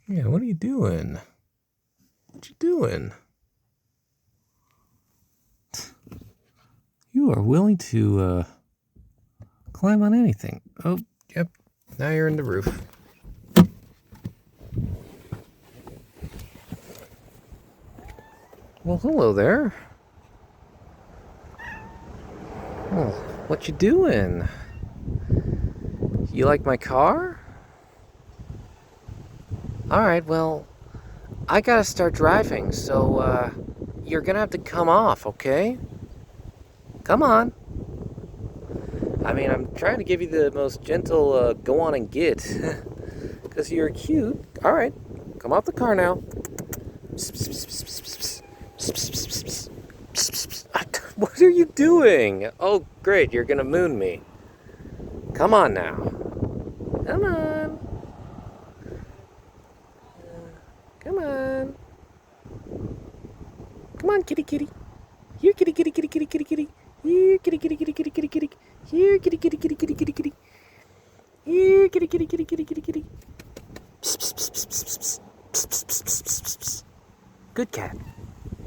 Yeah, what are you doing? What you doing? You are willing to climb on anything. Oh, yep. Now you're in the roof. Well, hello there. Oh, what you doing? You like my car? Alright, well, I gotta start driving, so, you're gonna have to come off, okay? Come on. I mean, I'm trying to give you the most gentle, go on and get. Because you're cute. Alright, come off the car now. What are you doing? Oh, great, you're gonna moon me. Come on now. Come on. Come on. Come on, kitty kitty. Here, kitty kitty kitty kitty kitty kitty. Here, kitty kitty kitty kitty kitty kitty. Here, kitty kitty kitty kitty kitty kitty. Here, kitty kitty kitty kitty kitty kitty. Good cat.